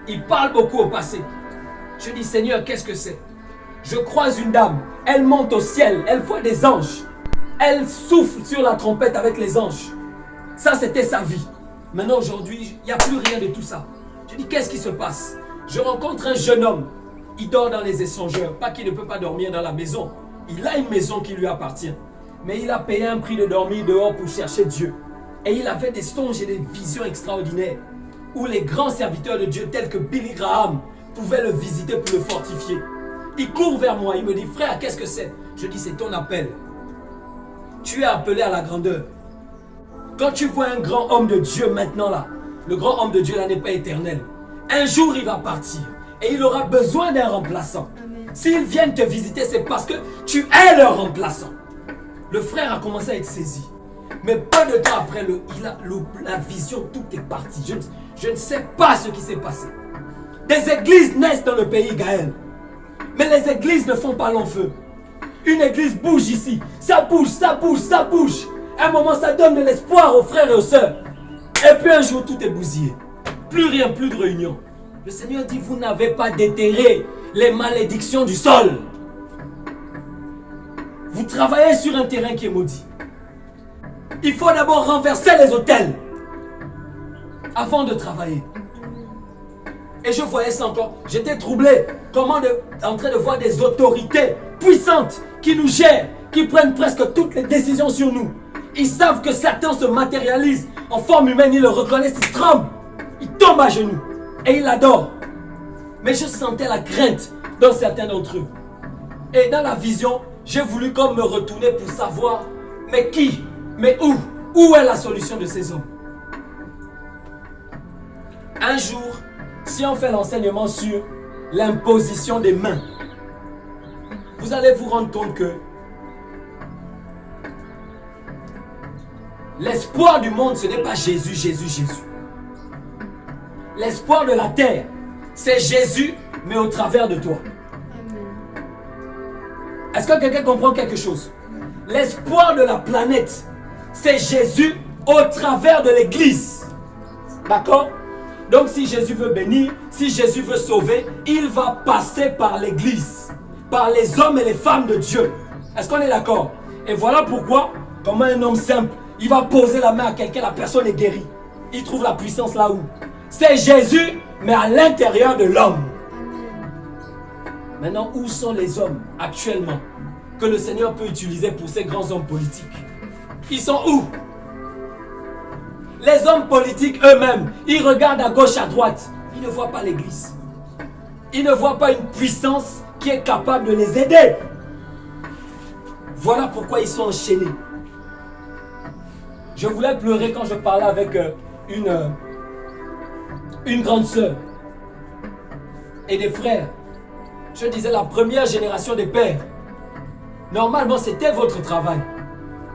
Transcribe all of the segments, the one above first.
Il parle beaucoup au passé. Je dis, Seigneur, qu'est-ce que c'est? Je croise une dame, elle monte au ciel, elle voit des anges. Elle souffle sur la trompette avec les anges. Ça, c'était sa vie. Maintenant, aujourd'hui, il n'y a plus rien de tout ça. Je dis, qu'est-ce qui se passe? Je rencontre un jeune homme. Il dort dans les échangeurs. Pas qu'il ne peut pas dormir dans la maison. Il a une maison qui lui appartient. Mais il a payé un prix de dormir dehors pour chercher Dieu. Et il avait des songes et des visions extraordinaires. Où les grands serviteurs de Dieu, tels que Billy Graham, pouvaient le visiter pour le fortifier. Il court vers moi. Il me dit, frère, qu'est-ce que c'est? Je dis, c'est ton appel. Tu es appelé à la grandeur. Quand tu vois un grand homme de Dieu maintenant là, le grand homme de Dieu là n'est pas éternel. Un jour il va partir et il aura besoin d'un remplaçant. S'ils viennent te visiter, c'est parce que tu es leur remplaçant. Le frère a commencé à être saisi. Mais peu de temps après, la vision, tout est parti. Je ne sais pas ce qui s'est passé. Des églises naissent dans le pays, Gaël. Mais les églises ne font pas long feu. Une église bouge ici. Ça bouge, ça bouge, ça bouge. À un moment, ça donne de l'espoir aux frères et aux sœurs. Et puis un jour, tout est bousillé. Plus rien, plus de réunion. Le Seigneur dit, vous n'avez pas déterré les malédictions du sol. Vous travaillez sur un terrain qui est maudit. Il faut d'abord renverser les autels avant de travailler. Et je voyais ça encore. J'étais troublé. En train de voir des autorités puissantes qui nous gèrent, qui prennent presque toutes les décisions sur nous. Ils savent que certains se matérialisent en forme humaine, ils le reconnaissent, ils tremblent, ils tombent à genoux et ils l'adorent. Mais je sentais la crainte dans certains d'entre eux. Et dans la vision, j'ai voulu comme me retourner pour savoir, mais qui, mais où est la solution de ces hommes? Un jour, si on fait l'enseignement sur l'imposition des mains, vous allez vous rendre compte que l'espoir du monde, ce n'est pas Jésus, Jésus, Jésus. L'espoir de la terre, c'est Jésus, mais au travers de toi. Est-ce que quelqu'un comprend quelque chose? L'espoir de la planète, c'est Jésus au travers de l'église. D'accord? Donc si Jésus veut bénir, si Jésus veut sauver, il va passer par l'église, par les hommes et les femmes de Dieu. Est-ce qu'on est d'accord? Et voilà pourquoi, comme un homme simple, il va poser la main à quelqu'un, la personne est guérie. Il trouve la puissance là où? C'est Jésus, mais à l'intérieur de l'homme. Maintenant, où sont les hommes actuellement que le Seigneur peut utiliser pour ces grands hommes politiques? Ils sont où? Les hommes politiques eux-mêmes, ils regardent à gauche, à droite. Ils ne voient pas l'église. Ils ne voient pas une puissance qui est capable de les aider. Voilà pourquoi ils sont enchaînés. Je voulais pleurer quand je parlais avec une grande sœur et des frères. Je disais la première génération des pères. Normalement, c'était votre travail.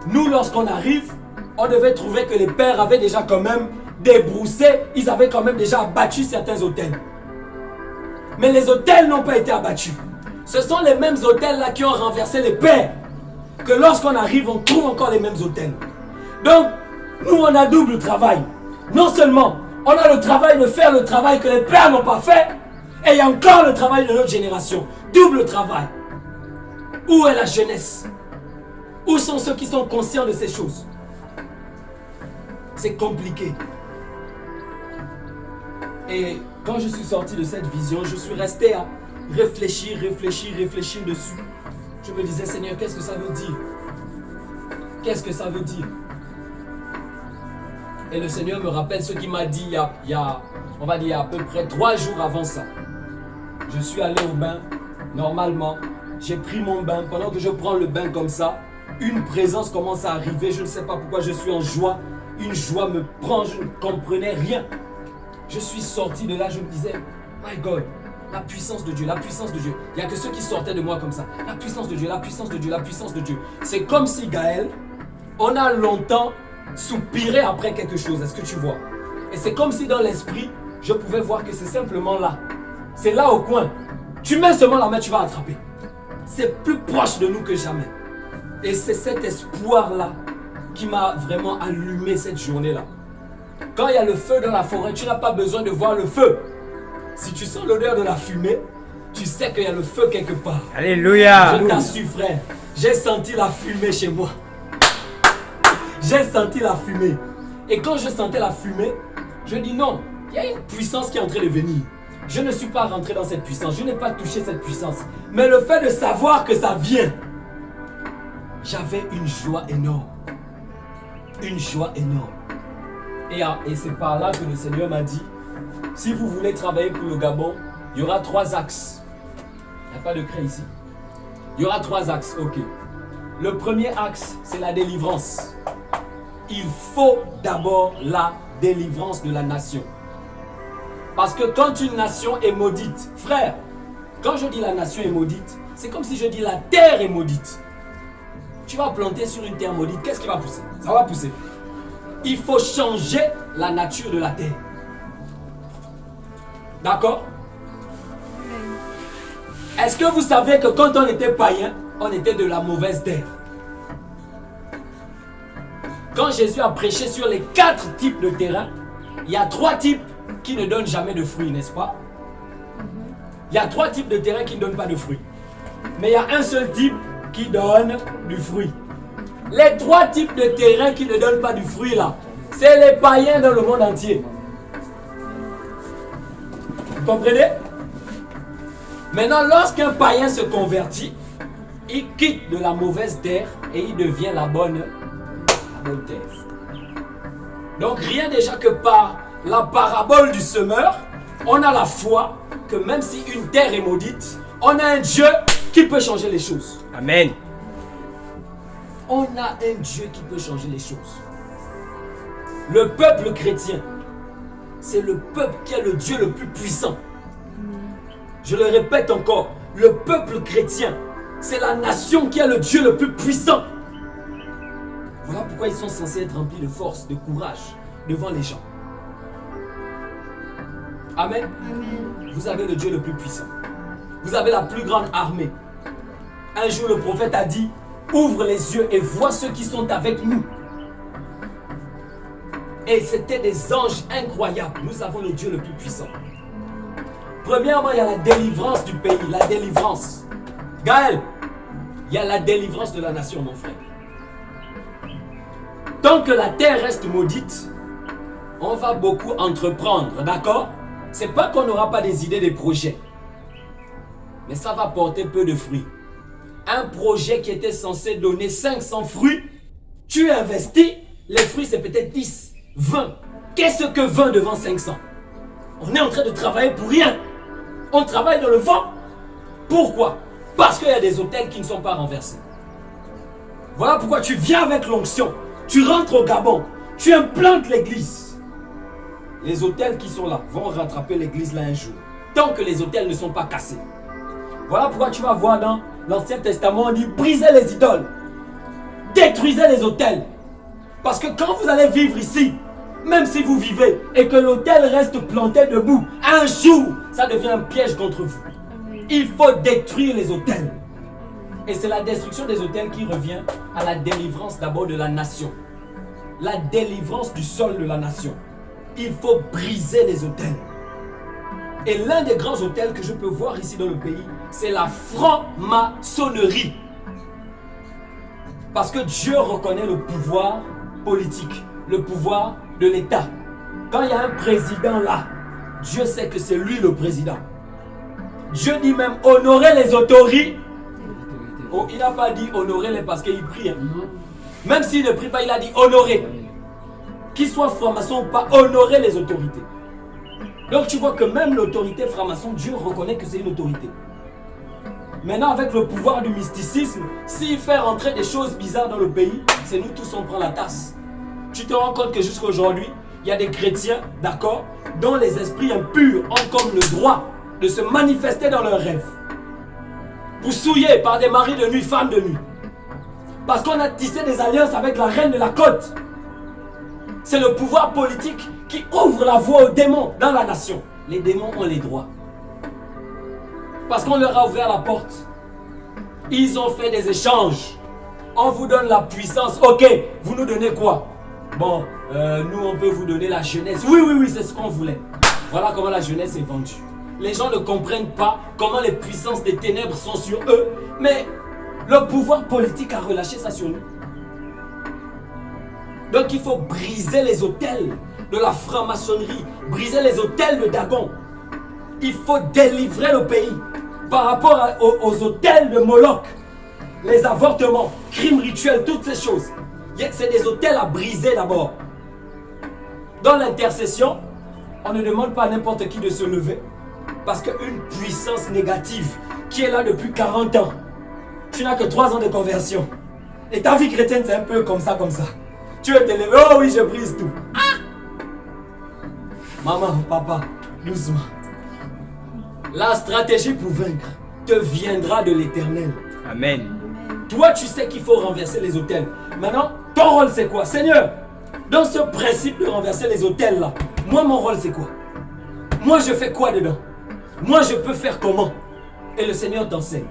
Nous, lorsqu'on arrive, on devait trouver que les pères avaient déjà quand même débroussé, ils avaient quand même déjà abattu certains autels. Mais les autels n'ont pas été abattus. Ce sont les mêmes autels-là qui ont renversé les pères. Que lorsqu'on arrive, on trouve encore les mêmes autels. Donc, nous, on a double travail. Non seulement, on a le travail de faire le travail que les pères n'ont pas fait, et il y a encore le travail de notre génération. Double travail. Où est la jeunesse? Où sont ceux qui sont conscients de ces choses? C'est compliqué. Et quand je suis sorti de cette vision, je suis resté à réfléchir dessus. Je me disais, Seigneur, qu'est-ce que ça veut dire? Qu'est-ce que ça veut dire? Et le Seigneur me rappelle ce qu'il m'a dit il y a à peu près 3 jours avant ça. Je suis allé au bain, normalement. J'ai pris mon bain. Pendant que je prends le bain comme ça, une présence commence à arriver. Je ne sais pas pourquoi je suis en joie. Une joie me prend, je ne comprenais rien. Je suis sorti de là, je me disais, my God, la puissance de Dieu, la puissance de Dieu. Il n'y a que ceux qui sortaient de moi comme ça. La puissance de Dieu, la puissance de Dieu, la puissance de Dieu. C'est comme si, Gaël, on a longtemps soupiré après quelque chose. Est-ce que tu vois? Et c'est comme si dans l'esprit, je pouvais voir que c'est simplement là. C'est là au coin. Tu mets seulement la main, tu vas attraper. C'est plus proche de nous que jamais. Et c'est cet espoir-là qui m'a vraiment allumé cette journée-là. Quand il y a le feu dans la forêt, tu n'as pas besoin de voir le feu. Si tu sens l'odeur de la fumée, tu sais qu'il y a le feu quelque part. Alléluia. Je t'assure, frère, j'ai senti la fumée chez moi. J'ai senti la fumée. Et quand je sentais la fumée, je dis non, il y a une puissance qui est en train de venir. Je ne suis pas rentré dans cette puissance, je n'ai pas touché cette puissance. Mais le fait de savoir que ça vient, j'avais une joie énorme. Une joie énorme. Et c'est par là que le Seigneur m'a dit, si vous voulez travailler pour le Gabon, il y aura 3 axes. Il n'y a pas de craie ici. Il y aura 3 axes, ok. Le premier axe, c'est la délivrance. Il faut d'abord la délivrance de la nation. Parce que quand une nation est maudite, frère, quand je dis la nation est maudite, c'est comme si je dis la terre est maudite. Tu vas planter sur une terre maudite, qu'est-ce qui va pousser? Ça va pousser. Il faut changer la nature de la terre. D'accord? Est-ce que vous savez que quand on était païen, on était de la mauvaise terre? Quand Jésus a prêché sur les 4 types de terrain, il y a 3 types qui ne donnent jamais de fruits, n'est-ce pas? Il y a 3 types de terrain qui ne donnent pas de fruits. Mais il y a un seul type qui donne du fruit. Les 3 types de terrains qui ne donnent pas du fruit là, c'est les païens dans le monde entier. Vous comprenez? Maintenant, lorsqu'un païen se convertit, il quitte de la mauvaise terre et il devient la bonne terre. Donc rien déjà que par la parabole du semeur, on a la foi que même si une terre est maudite, on a un Dieu qui peut changer les choses. Amen. On a un Dieu qui peut changer les choses. Le peuple chrétien, c'est le peuple qui a le Dieu le plus puissant. Je le répète encore, le peuple chrétien, c'est la nation qui a le Dieu le plus puissant. Voilà pourquoi ils sont censés être remplis de force, de courage devant les gens. Amen. Amen. Vous avez le Dieu le plus puissant. Vous avez la plus grande armée. Un jour, le prophète a dit, ouvre les yeux et vois ceux qui sont avec nous. Et c'était des anges incroyables. Nous avons le Dieu le plus puissant. Premièrement, il y a la délivrance du pays, la délivrance. Gaël, il y a la délivrance de la nation, mon frère. Tant que la terre reste maudite, on va beaucoup entreprendre, d'accord? C'est pas qu'on n'aura pas des idées, des projets. Mais ça va porter peu de fruits. Un projet qui était censé donner 500 fruits, tu investis, les fruits c'est peut-être 10, 20. Qu'est-ce que 20 devant 500? On est en train de travailler pour rien. On travaille dans le vent. Pourquoi? Parce qu'il y a des hôtels qui ne sont pas renversés. Voilà pourquoi tu viens avec l'onction. Tu rentres au Gabon. Tu implantes l'église. Les hôtels qui sont là vont rattraper l'église là un jour. Tant que les hôtels ne sont pas cassés. Voilà pourquoi tu vas voir dans l'Ancien Testament, on dit brisez les idoles. Détruisez les hôtels. Parce que quand vous allez vivre ici, même si vous vivez et que l'hôtel reste planté debout, un jour, ça devient un piège contre vous. Il faut détruire les hôtels. Et c'est la destruction des hôtels qui revient à la délivrance d'abord de la nation. La délivrance du sol de la nation. Il faut briser les hôtels. Et l'un des grands hôtels que je peux voir ici dans le pays, c'est la franc-maçonnerie. Parce que Dieu reconnaît le pouvoir politique, le pouvoir de l'État. Quand il y a un président là, Dieu sait que c'est lui le président. Dieu dit même honorer les autorités. Oh, il n'a pas dit honorer-les parce qu'il prie. Même s'il ne prie pas, il a dit honorer. Qu'il soit franc-maçon ou pas, honorer les autorités. Donc tu vois que même l'autorité franc-maçon, Dieu reconnaît que c'est une autorité. Maintenant avec le pouvoir du mysticisme, s'il fait rentrer des choses bizarres dans le pays, c'est nous tous on prend la tasse. Tu te rends compte que jusqu'à aujourd'hui, il y a des chrétiens, d'accord, dont les esprits impurs ont comme le droit de se manifester dans leurs rêves. Pour souiller par des maris de nuit, femmes de nuit. Parce qu'on a tissé des alliances avec la reine de la côte. C'est le pouvoir politique qui ouvre la voie aux démons dans la nation. Les démons ont les droits. Parce qu'on leur a ouvert la porte. Ils ont fait des échanges. On vous donne la puissance. Ok, vous nous donnez quoi? Bon, nous on peut vous donner la jeunesse. Oui, c'est ce qu'on voulait. Voilà comment la jeunesse est vendue. Les gens ne comprennent pas comment les puissances des ténèbres sont sur eux. Mais le pouvoir politique a relâché ça sur nous. Donc il faut briser les autels de la franc-maçonnerie, briser les autels de Dagon. Il faut délivrer le pays par rapport aux autels de Moloch, les avortements, crimes rituels, toutes ces choses. C'est des autels à briser d'abord. Dans l'intercession, on ne demande pas à n'importe qui de se lever. Parce qu'une puissance négative qui est là depuis 40 ans, tu n'as que 3 ans de conversion. Et ta vie chrétienne, c'est un peu comme ça, comme ça. Tu veux te lever, oh oui, je brise tout. Ah! Maman, papa, doucement. La stratégie pour vaincre te viendra de l'Éternel. Amen. Toi, tu sais qu'il faut renverser les autels. Maintenant, ton rôle, c'est quoi? Seigneur, dans ce principe de renverser les autels là, moi, mon rôle, c'est quoi? Moi, je fais quoi dedans? Moi, je peux faire comment? Et le Seigneur t'enseigne.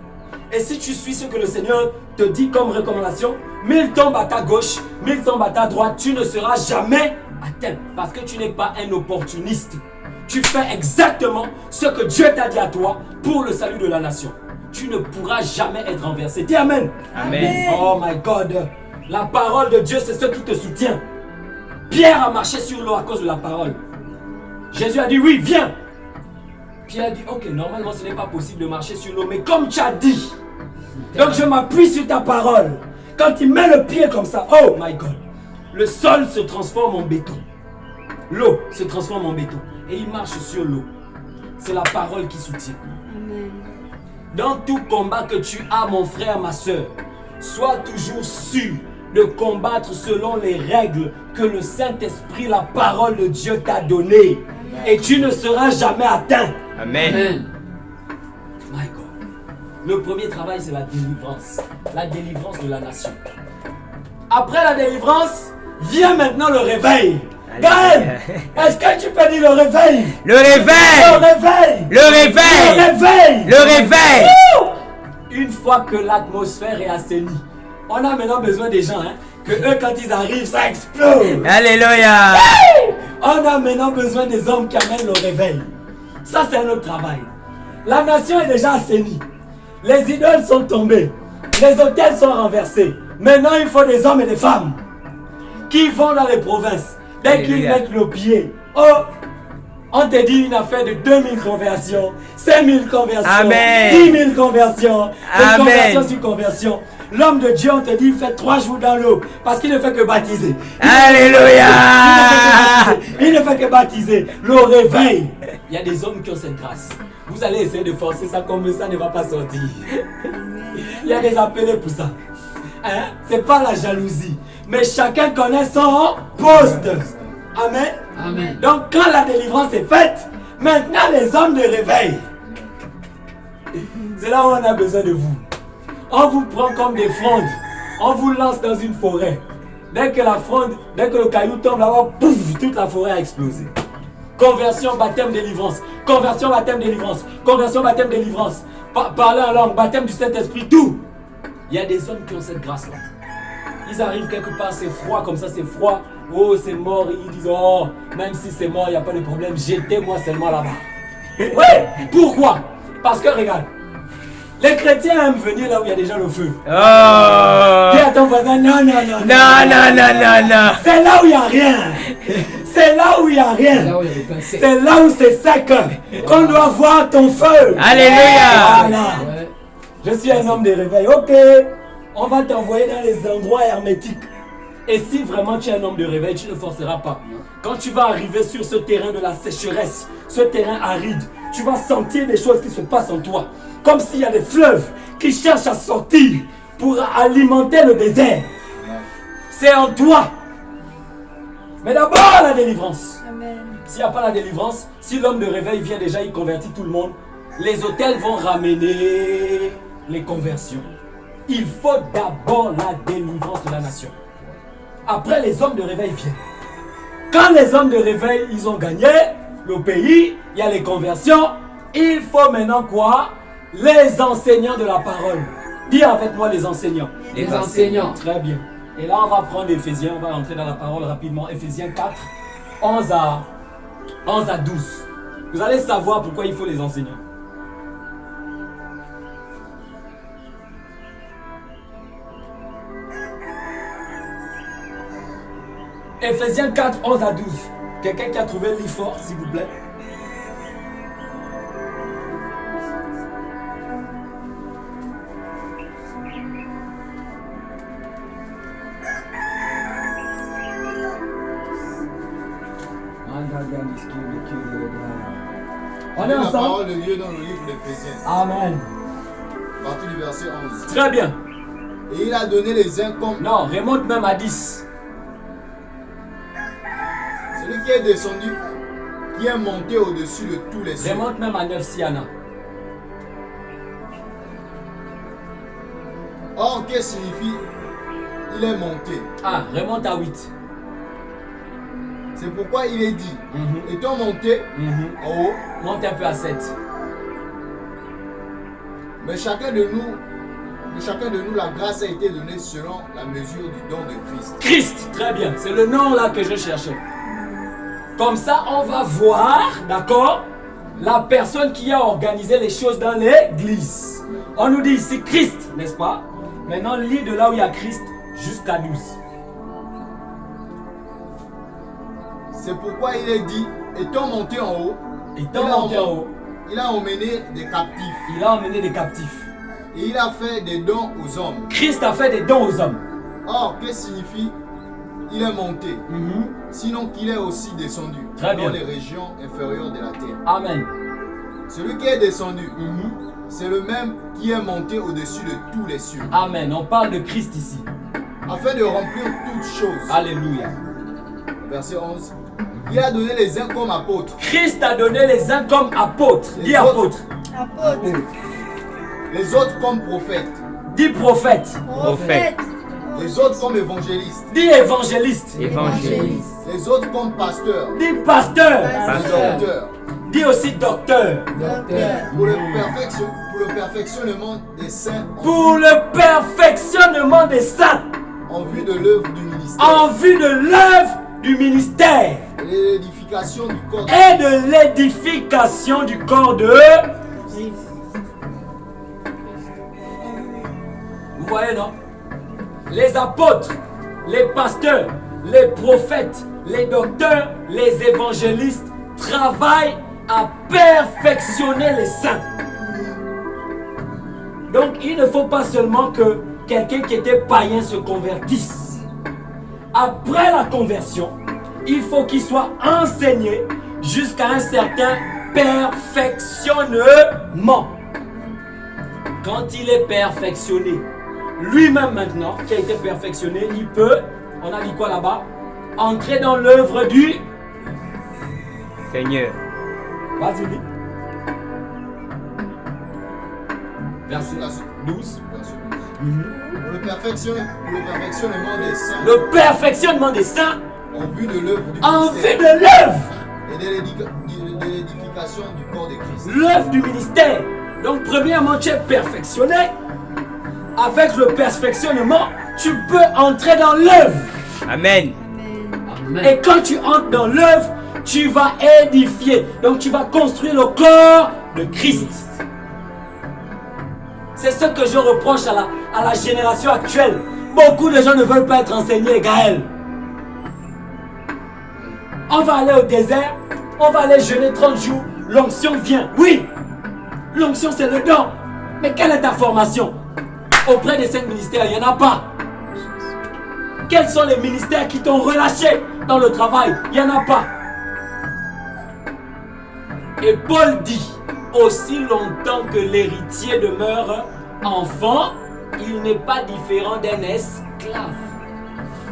Et si tu suis ce que le Seigneur te dit comme recommandation, 1000 tombent à ta gauche, 1000 tombent à ta droite, tu ne seras jamais atteint. Parce que tu n'es pas un opportuniste. Tu fais exactement ce que Dieu t'a dit à toi pour le salut de la nation. Tu ne pourras jamais être renversé. Dis Amen. Amen. Oh my God. La parole de Dieu, c'est ce qui te soutient. Pierre a marché sur l'eau à cause de la parole. Jésus a dit oui, viens. Pierre a dit ok, normalement ce n'est pas possible de marcher sur l'eau, mais comme tu as dit, donc je m'appuie sur ta parole. Quand il met le pied comme ça, oh my God, le sol se transforme en béton. L'eau se transforme en béton. Et il marche sur l'eau. C'est la parole qui soutient. Amen. Dans tout combat que tu as, mon frère, ma soeur, sois toujours sûr de combattre selon les règles que le Saint-Esprit, la parole de Dieu t'a données. Et tu ne seras jamais atteint. Amen. Amen. My God. Le premier travail, c'est la délivrance. La délivrance de la nation. Après la délivrance, vient maintenant le réveil. Gaël, est-ce que tu peux dire le réveil? Le réveil. Le réveil. Le réveil. Le réveil. Le réveil. Une fois que l'atmosphère est assainie, on a maintenant besoin des gens, que eux quand ils arrivent, ça explose. Alléluia. On a maintenant besoin des hommes qui amènent le réveil. Ça, c'est un autre travail. La nation est déjà assainie. Les idoles sont tombées. Les hôtels sont renversés. Maintenant, il faut des hommes et des femmes qui vont dans les provinces. Dès qu'ils mettent le pied, oh, on te dit une affaire de 2000 conversions, 5000 conversions, Amen. 10 000 conversions, Amen. conversion sur conversion. L'homme de Dieu, on te dit, il fait 3 jours dans l'eau parce qu'il ne fait que baptiser. Alléluia. Il ne fait que baptiser. Le réveil. Il y a des hommes qui ont cette grâce. Vous allez essayer de forcer ça comme ça ne va pas sortir. Il y a des appelés pour ça. Hein? C'est pas la jalousie. Mais chacun connaît son poste. Amen. Amen. Donc quand la délivrance est faite, maintenant les hommes de réveil. C'est là où on a besoin de vous. On vous prend comme des frondes. On vous lance dans une forêt. Dès que le caillou tombe là-bas, pouf, toute la forêt a explosé. Conversion, baptême, délivrance. Conversion, baptême, délivrance. Conversion, baptême, délivrance. Parler en langue, baptême du Saint-Esprit, tout. Il y a des hommes qui ont cette grâce-là. Ils arrivent quelque part, c'est froid, comme ça c'est froid. Oh, c'est mort. Ils disent, oh, même si c'est mort, il n'y a pas de problème. Jetez-moi seulement là-bas. Oui, pourquoi? Parce que regarde, les chrétiens aiment venir là où il y a déjà le feu. Oh. Dis à ton voisin, non, non, non. Non, non, non, non, non. C'est là où il n'y a rien. C'est là où il n'y a rien. Là où il y a le pain sec. C'est là où c'est sec qu'on doit voir ton feu. Alléluia. Voilà. Ouais. Je suis un homme de réveil. Ok, on va t'envoyer dans les endroits hermétiques. Et si vraiment tu es un homme de réveil, tu ne forceras pas. Quand tu vas arriver sur ce terrain de la sécheresse, ce terrain aride, tu vas sentir des choses qui se passent en toi. Comme s'il y a des fleuves qui cherchent à sortir pour alimenter le désert. C'est en toi. Mais d'abord la délivrance. Amen. S'il n'y a pas la délivrance, si l'homme de réveil vient déjà, il convertit tout le monde, les hôtels vont ramener les conversions. Il faut d'abord la délivrance de la nation. Après, les hommes de réveil viennent. Quand les hommes de réveil, ils ont gagné le pays, il y a les conversions, il faut maintenant quoi? Les enseignants de la parole. Dis avec moi les enseignants. Les enseignants. Très bien. Et là, on va prendre Éphésiens, on va entrer dans la parole rapidement. Éphésiens 4, 11 à 12. Vous allez savoir pourquoi il faut les enseignants. Ephésiens 4, 11 à 12. Quelqu'un qui a trouvé le livre fort, s'il vous plaît. On est La ensemble. parole de Dieu dans le livre d'Éphésiens, Amen. à partir du verset 11. Très bien. Et il a donné les uns comme Non, remonte même à 10. celui qui est descendu, qui est monté au-dessus de tous les cieux. Remonte même à 9 Siana. Or, qu'est-ce que signifie il est monté? Ah, remonte à 8. C'est pourquoi il est dit, Mhm. étant monté Mhm. en haut, Monte un peu à 7. mais chacun de nous, la grâce a été donnée selon la mesure du don de Christ. Christ, très bien. C'est le nom là que je cherchais. Comme ça, on va voir, d'accord, la personne qui a organisé les choses dans l'église. On nous dit ici Christ, n'est-ce pas? Maintenant, lis de là où il y a Christ jusqu'à 12. C'est pourquoi il est dit, étant monté en haut, Étant monté en haut, il a emmené des captifs il a emmené des captifs. et il a fait des dons aux hommes. Christ a fait des dons aux hommes. Or, qu'est-ce que signifie il est monté? Mhm. Sinon qu'il est aussi descendu Très dans bien. les régions inférieures de la terre. Amen. Celui qui est descendu, Mhm. c'est le même qui est monté au-dessus de tous les cieux, Amen. On parle de Christ ici. afin de remplir toutes choses. Alléluia. Verset 11. Il a donné les uns comme apôtres, Christ a donné les uns comme apôtres. Les Dis autres. apôtres. Apôtre, les autres comme prophètes, Dis prophète. prophète, les autres comme évangélistes, Dis évangéliste. Évangéliste. les autres comme pasteurs, Dis pasteur. pasteur, docteurs, Dis aussi docteur. docteur, pour le perfectionnement des saints Pour le perfectionnement des saints en vue de l'œuvre du ministère en vue de l'œuvre du ministère et de l'édification du corps. et de l'édification du corps de... Vous voyez, non? Les apôtres, les pasteurs, les prophètes, les docteurs, les évangélistes travaillent à perfectionner les saints. Donc, il ne faut pas seulement que quelqu'un qui était païen se convertisse. Après la conversion, il faut qu'il soit enseigné jusqu'à un certain perfectionnement. Quand il est perfectionné, lui-même maintenant, qui a été perfectionné, il peut, on a dit quoi là-bas, entrer dans l'œuvre du... Seigneur. Vas-y, lis. Verset 12. Verset 12. Pour le perfectionnement des saints Le perfectionnement des saints en vue de l'œuvre du en vue ministère de l'œuvre. et de l'édification du corps de Christ. L'œuvre du ministère. Donc, premièrement, tu es perfectionné. Avec le perfectionnement, tu peux entrer dans l'œuvre. Amen. Et quand tu entres dans l'œuvre, tu vas édifier. Donc, tu vas construire le corps de Christ. C'est ce que je reproche à la génération actuelle. Beaucoup de gens ne veulent pas être enseignés, Gaël. On va aller au désert, on va aller jeûner 30 jours, l'onction vient. Oui, l'onction c'est le don. Mais quelle est ta formation? Auprès des 5 ministères, il n'y en a pas. Quels sont les ministères qui t'ont relâché dans le travail? Il n'y en a pas. Et Paul dit, aussi longtemps que l'héritier demeure enfant, il n'est pas différent d'un esclave.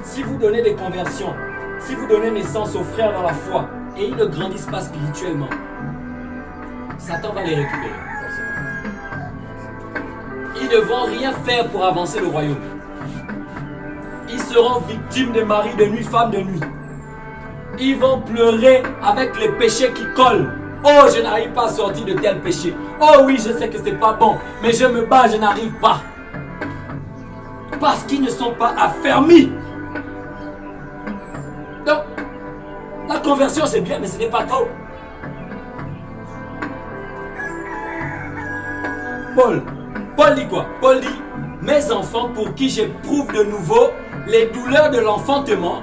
Si vous donnez des conversions, si vous donnez naissance aux frères dans la foi et ils ne grandissent pas spirituellement, Satan va les récupérer. Ils ne vont rien faire pour avancer le royaume. Ils seront victimes de maris de nuit, femmes de nuit. Ils vont pleurer avec les péchés qui collent. Oh, je n'arrive pas à sortir de tel péché. Oh oui, je sais que c'est pas bon, mais je me bats, je n'arrive pas. Parce qu'ils ne sont pas affermis. Donc, la conversion c'est bien, mais ce n'est pas tout. Paul dit quoi? Paul dit, mes enfants pour qui j'éprouve de nouveau les douleurs de l'enfantement.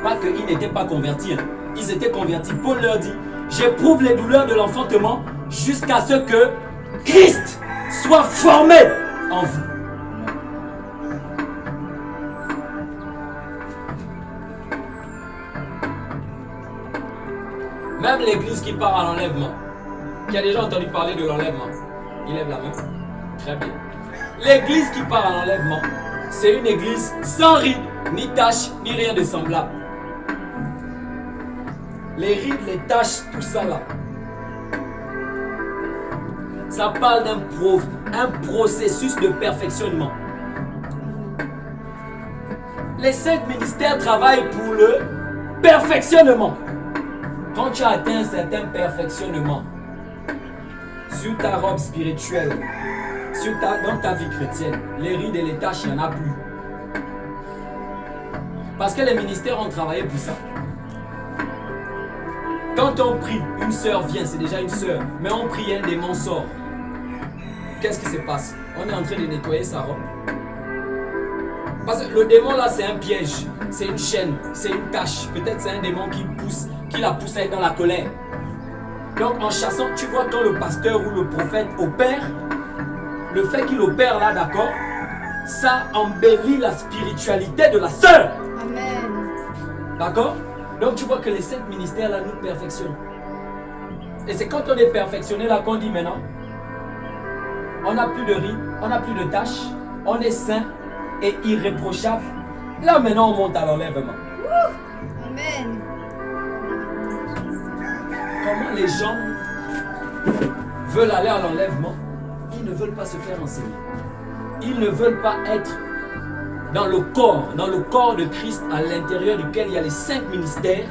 Pas qu'ils n'étaient pas convertis, hein. Ils étaient convertis. Paul leur dit, j'éprouve les douleurs de l'enfantement jusqu'à ce que Christ soit formé en vous. Même l'église qui part à l'enlèvement. Qui a déjà entendu parler de l'enlèvement? Il lève la main. Très bien. L'église qui part à l'enlèvement, c'est une église sans rides, ni taches, ni rien de semblable. Les rides, les taches, tout ça là. Ça parle d'un processus de perfectionnement. Les 5 ministères travaillent pour le perfectionnement. Quand tu as atteint un certain perfectionnement sur ta robe spirituelle, dans ta vie chrétienne, les rides et les taches, il n'y en a plus. Parce que les ministères ont travaillé pour ça. Quand on prie, une sœur vient, c'est déjà une sœur, mais on prie, un démon sort. Qu'est-ce qui se passe? On est en train de nettoyer sa robe. Parce que le démon là, c'est un piège, c'est une chaîne, c'est une tâche. Peut-être c'est un démon qui la pousse à être dans la colère. Donc en chassant, tu vois quand le pasteur ou le prophète opère, le fait qu'il opère là, d'accord, ça embellit la spiritualité de la sœur. Amen. D'accord? Donc tu vois que les 5 ministères là nous perfectionnent. Et c'est quand on est perfectionné là qu'on dit maintenant, on n'a plus de rides, on n'a plus de tâches, on est saint et irréprochable. Là maintenant on monte à l'enlèvement. Amen. Comment les gens veulent aller à l'enlèvement? Ils ne veulent pas se faire enseigner. Ils ne veulent pas être dans le corps de Christ à l'intérieur duquel il y a les 5 ministères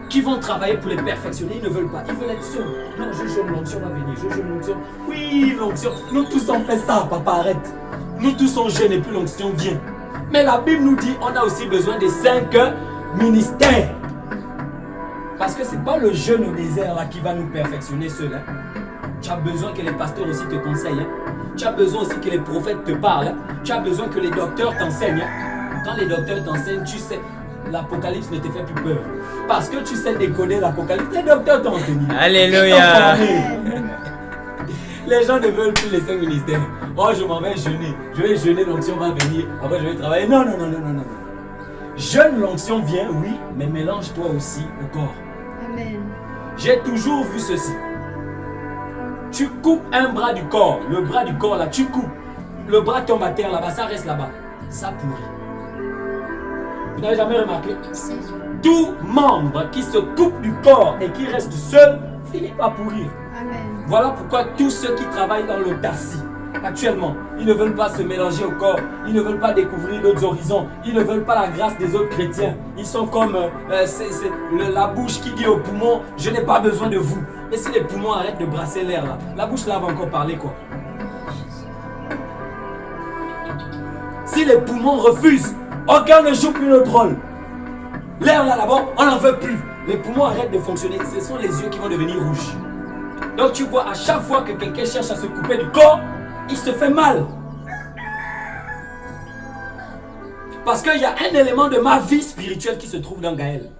qui vont travailler pour les perfectionner. Ils ne veulent pas. Ils veulent être sûrs. Non, je jeûne, l'onction va venir. Je jeûne, l'onction. Oui, l'onction. Nous tous on fait ça, papa, arrête. Nous tous on jeûne et puis l'onction vient. Mais la Bible nous dit on a aussi besoin des 5 ministères. Parce que ce n'est pas le jeûne au désert là qui va nous perfectionner seul. Hein. Tu as besoin que les pasteurs aussi te conseillent. Hein. Tu as besoin aussi que les prophètes te parlent. Hein. Tu as besoin que les docteurs t'enseignent. Hein. Quand les docteurs t'enseignent, tu sais, l'Apocalypse ne te fait plus peur. Parce que tu sais décoder l'Apocalypse, les docteurs t'ont enseigné. Alléluia. Les gens ne veulent plus les 5 ministères. Oh, je m'en vais jeûner. Je vais jeûner, l'onction va venir. Après, je vais travailler. Non. Jeûne, l'onction vient, oui, mais mélange-toi aussi au corps. Amen. J'ai toujours vu ceci. Tu coupes un bras du corps, le bras du corps là, tu coupes. Le bras tombe à terre là-bas, ça reste là-bas. Ça pourrit. Vous n'avez jamais remarqué? Tout membre qui se coupe du corps et qui reste seul finit par pourrir. Amen. Voilà pourquoi tous ceux qui travaillent dans l'autarcie, actuellement, ils ne veulent pas se mélanger au corps, ils ne veulent pas découvrir d'autres horizons, ils ne veulent pas la grâce des autres chrétiens. Ils sont comme la bouche qui dit aux poumons, je n'ai pas besoin de vous. Et si les poumons arrêtent de brasser l'air là, la bouche là va encore parler quoi. Si les poumons refusent, aucun ne joue plus notre rôle. L'air là-bas, on n'en veut plus. Les poumons arrêtent de fonctionner, ce sont les yeux qui vont devenir rouges. Donc tu vois, à chaque fois que quelqu'un cherche à se couper du corps, il se fait mal. Parce qu'il y a un élément de ma vie spirituelle qui se trouve dans Gaël.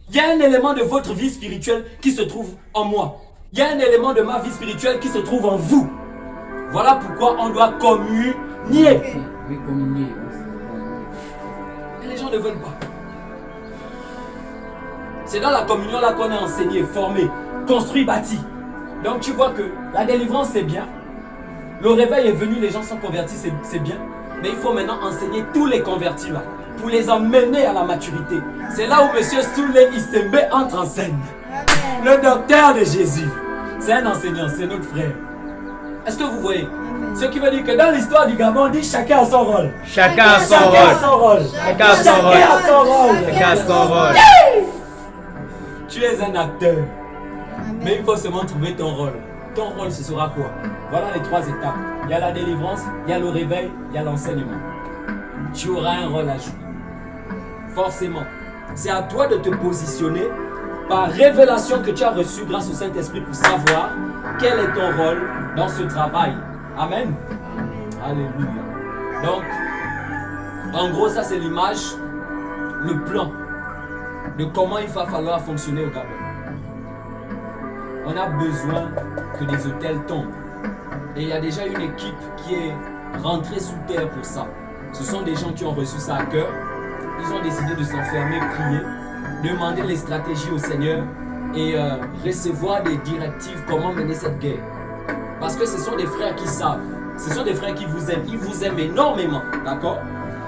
Il y a un élément de votre vie spirituelle qui se trouve en moi. Il y a un élément de ma vie spirituelle qui se trouve en vous. Voilà pourquoi on doit communier. Oui, communier. Mais les gens ne veulent pas. C'est dans la communion là qu'on est enseigné, formé, construit, bâti. Donc tu vois que la délivrance c'est bien. Le réveil est venu, les gens sont convertis, c'est bien. Mais il faut maintenant enseigner tous les convertis là, pour les emmener à la maturité. C'est là où M. Stoulé Isembe entre en scène. Amen. Le docteur de Jésus. C'est un enseignant, c'est notre frère. Est-ce que vous voyez? Amen. Ce qui veut dire que dans l'histoire du Gabon, on dit chacun a son rôle. Chacun a son Chacun a rôle. son rôle. Chacun a son rôle. Chacun a son rôle. Chacun a son rôle. Tu es un acteur. Amen. Mais il faut seulement trouver ton rôle. Ton rôle, ce sera quoi? Voilà les 3 étapes. Il y a la délivrance, il y a le réveil, il y a l'enseignement. Tu auras un rôle à jouer. Forcément. C'est à toi de te positionner par révélation que tu as reçue grâce au Saint-Esprit pour savoir quel est ton rôle dans ce travail Amen. Amen. Alléluia. Donc, en gros, ça c'est l'image, le plan de comment il va falloir fonctionner au Gabon. On a besoin que des hôtels tombent. Et il y a déjà une équipe qui est rentrée sous terre pour ça. Ce sont des gens qui ont reçu ça à cœur. Ils ont décidé de s'enfermer, prier, demander les stratégies au Seigneur et recevoir des directives comment mener cette guerre. Parce que ce sont des frères qui savent. Ce sont des frères qui vous aiment. Ils vous aiment énormément, d'accord?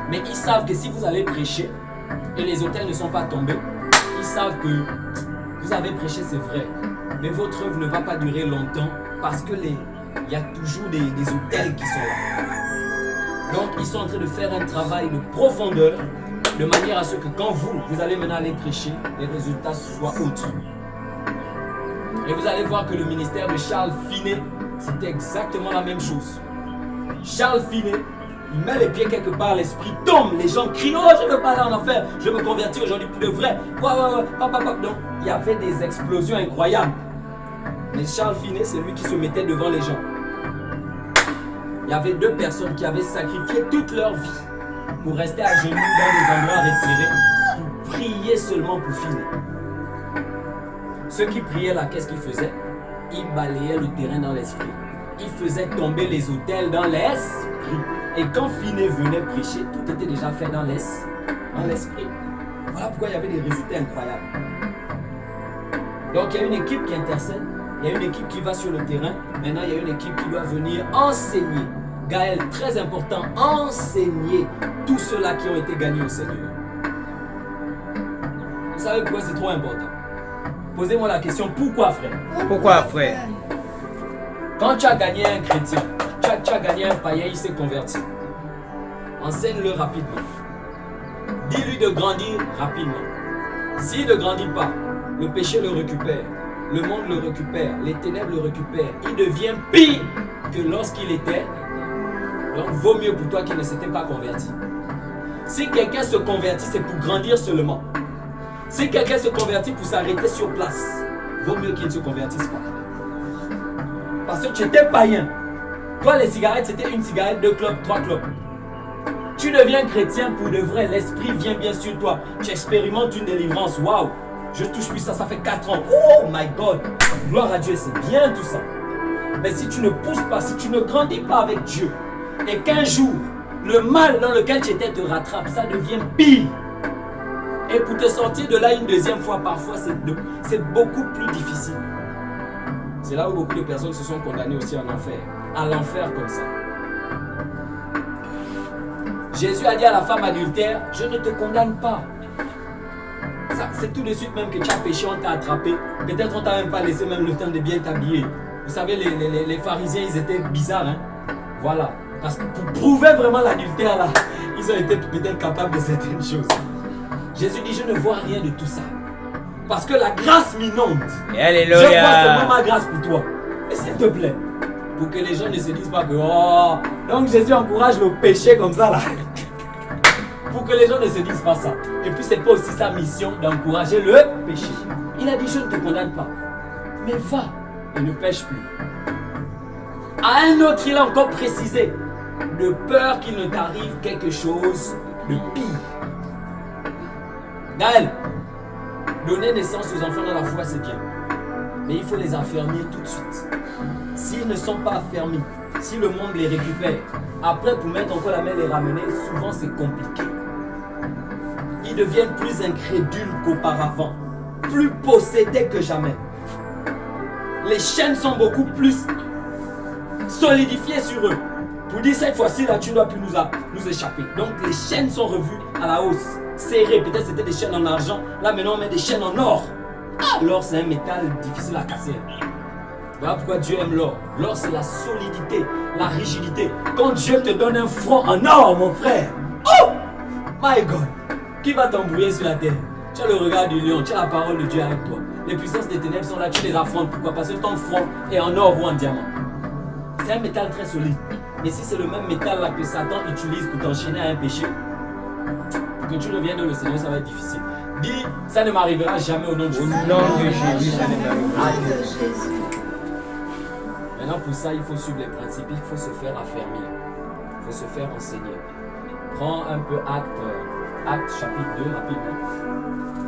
Mais ils savent que si vous allez prêcher et les hôtels ne sont pas tombés, ils savent que vous avez prêché, c'est vrai. Mais votre œuvre ne va pas durer longtemps parce que il y a toujours des hôtels qui sont là. Donc, ils sont en train de faire un travail de profondeur de manière à ce que quand vous allez maintenant aller prêcher, les résultats soient autres. Et vous allez voir que le ministère de Charles Finet, c'était exactement la même chose. Charles Finet, il met les pieds quelque part, l'esprit tombe, les gens crient, oh je ne veux pas aller en enfer, je me convertis aujourd'hui pour de vrai. Donc, il y avait des explosions incroyables. Mais Charles Finet, c'est lui qui se mettait devant les gens. Il y avait 2 personnes qui avaient sacrifié toute leur vie pour rester à genoux dans des endroits retirés, pour prier seulement pour Finet. Ceux qui priaient là, qu'est-ce qu'ils faisaient? Ils balayaient le terrain dans l'esprit. Ils faisaient tomber les autels dans l'esprit. Et quand Finet venait prêcher, tout était déjà fait dans l'esprit. Voilà pourquoi il y avait des résultats incroyables. Donc il y a une équipe qui intercède, il y a une équipe qui va sur le terrain. Maintenant il y a une équipe qui doit venir enseigner. Gaël, très important, enseigner tous ceux-là qui ont été gagnés au Seigneur. Vous savez pourquoi c'est trop important? Posez-moi la question, pourquoi frère? Pourquoi, frère? Quand tu as gagné un chrétien, tu as gagné un païen, il s'est converti. Enseigne-le rapidement. Dis-lui de grandir rapidement. S'il ne grandit pas, le péché le récupère, le monde le récupère, les ténèbres le récupèrent. Il devient pire que lorsqu'il était. Donc, vaut mieux pour toi qu'il ne s'était pas converti. Si quelqu'un se convertit, c'est pour grandir seulement. Si quelqu'un se convertit pour s'arrêter sur place, vaut mieux qu'il ne se convertisse pas. Parce que tu étais païen. Toi, les cigarettes, c'était une cigarette, 2 clopes, 3 clopes. Tu deviens chrétien pour de vrai. L'esprit vient bien sur toi. Tu expérimentes une délivrance. Waouh! Je touche plus ça, ça fait 4 ans. Oh my God! Gloire à Dieu, c'est bien tout ça. Mais si tu ne pousses pas, si tu ne grandis pas avec Dieu, et qu'un jour, le mal dans lequel tu étais te rattrape, ça devient pire. Et pour te sortir de là une deuxième fois, parfois, c'est beaucoup plus difficile. C'est là où beaucoup de personnes se sont condamnées aussi en enfer. À l'enfer comme ça. Jésus a dit à la femme adultère, je ne te condamne pas. C'est tout de suite même que tu as péché, on t'a attrapé. Peut-être on t'a même pas laissé même le temps de bien t'habiller. Vous savez, les pharisiens, ils étaient bizarres. Hein? Voilà. Parce que pour prouver vraiment l'adultère là, ils ont été peut-être capables de certaines choses. Jésus dit, je ne vois rien de tout ça. Parce que la grâce m'inonde. Alléluia. Je vois seulement ma grâce pour toi. Et s'il te plaît, pour que les gens ne se disent pas que oh, donc Jésus encourage le péché comme ça là. Pour que les gens ne se disent pas ça. Et puis c'est pas aussi sa mission d'encourager le péché. Il a dit, je ne te condamne pas. Mais va et ne pêche plus. À un autre, il a encore précisé, de peur qu'il ne t'arrive quelque chose de pire. Gaël, donner naissance aux enfants dans la foi, c'est bien. Mais il faut les affermir tout de suite. S'ils ne sont pas affermis, si le monde les récupère, après pour mettre encore la main et les ramener, souvent c'est compliqué. Ils deviennent plus incrédules qu'auparavant, plus possédés que jamais. Les chaînes sont beaucoup plus solidifiées sur eux. Pour dire cette fois-ci là, tu ne dois plus nous échapper. Donc les chaînes sont revues à la hausse, serrées. Peut-être c'était des chaînes en argent, là maintenant on met des chaînes en or. Ah, l'or c'est un métal difficile à casser. Voilà pourquoi Dieu aime l'or. L'or c'est la solidité, la rigidité. Quand Dieu te donne un front en or, mon frère, oh my God, qui va t'embrouiller sur la terre? Tu as le regard du lion, tu as la parole de Dieu avec toi. Les puissances des ténèbres sont là, tu les affrontes. Pourquoi? Parce que ton front est en or ou en diamant. C'est un métal très solide. Mais si c'est le même métal là que Satan utilise pour t'enchaîner à un péché, pour que tu reviennes dans le Seigneur, ça va être difficile. Dis, ça ne m'arrivera jamais au nom de Jésus. Au nom de Jésus, ça ne Au nom de Jésus. Maintenant, pour ça, il faut suivre les principes, il faut se faire affermir, il faut se faire enseigner. Prends un peu Acte chapitre 2 rapidement.